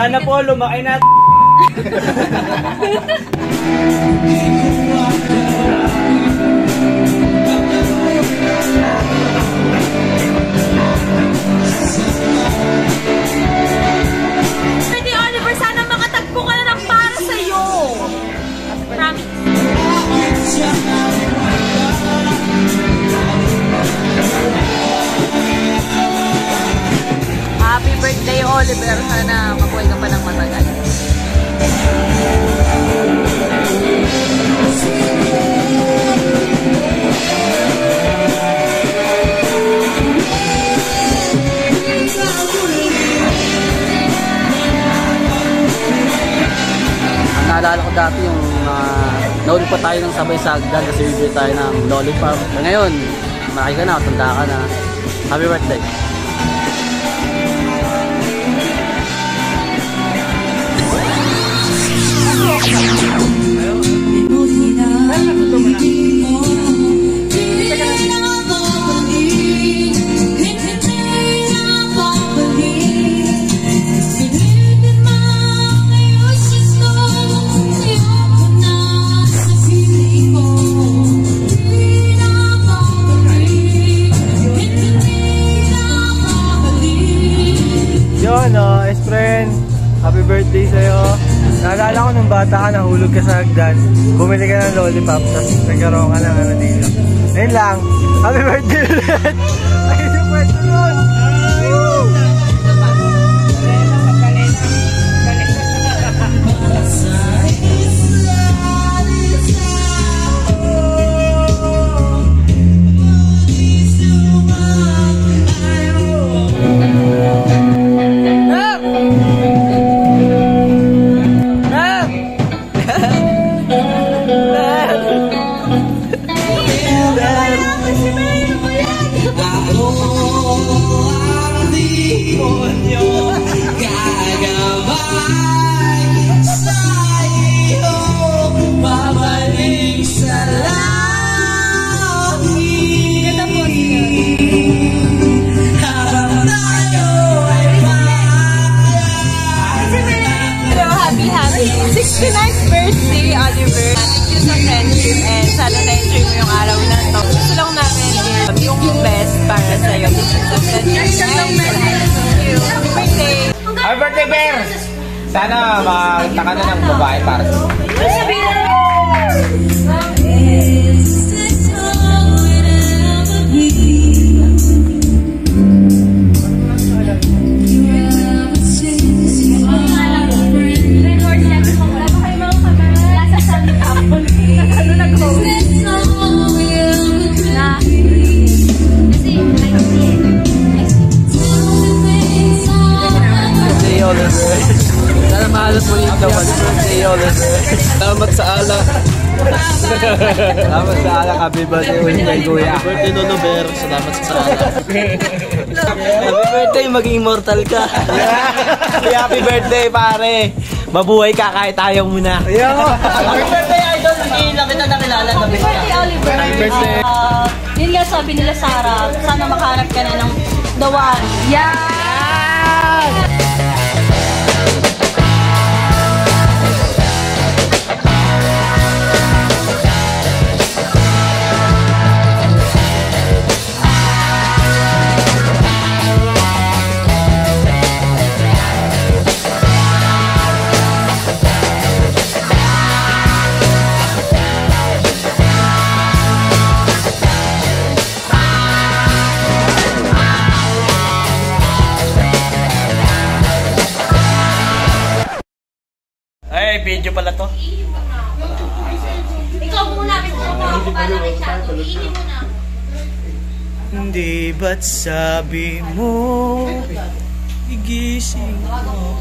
Sana po lumaki na. Pwede Oliver, sana makatagpo ka na ng para sa'yo. Promise. Happy birthday, Oliver. Sana mabuhay ka pa ng matagal. Naalala ko dati yung nauli pa tayo ng sabay sa hagdan kasi review tayo ng lollipop. Ngayon, malaki ka na, tanda ka na. Happy birthday! S-friend, happy birthday sa'yo. Naalala ko nung bata ka, nahulog ka sa hagdan, bumili ka ng lollipop, tapos nagkaroon ka ng ano dito. Ayun lang, happy birthday ulit! Ayun yung pwede nun! Birthday, Oliver. Thank you sa friendship and sana na-enjoy mo yung araw na to. Gusto lang namin yung best para sa'yo. Thank you. Happy birthday! Happy birthday, Bear! Sana makita ka na ng babae para sa'yo. Sana mahalos mo yung dapat. Salamat sa alak. Salamat sa alak. Happy birthday ulit kay Kuya. Happy birthday, Lolo Bear. Salamat sa alak. Happy birthday, maging immortal ka. Happy birthday, pare. Mabuhay ka kahit ayaw mo na. Happy birthday, idol. Hindi lang kita nakilala. Happy birthday, Oliver. Happy birthday. Yun nga sabi nila, Sarah, sana makahanap ka na ng the one. Yeah! Video pala to. Ikaw muna, ako para kay Chato. Iinin mo na. Hindi ba't sabi mo, igising mo.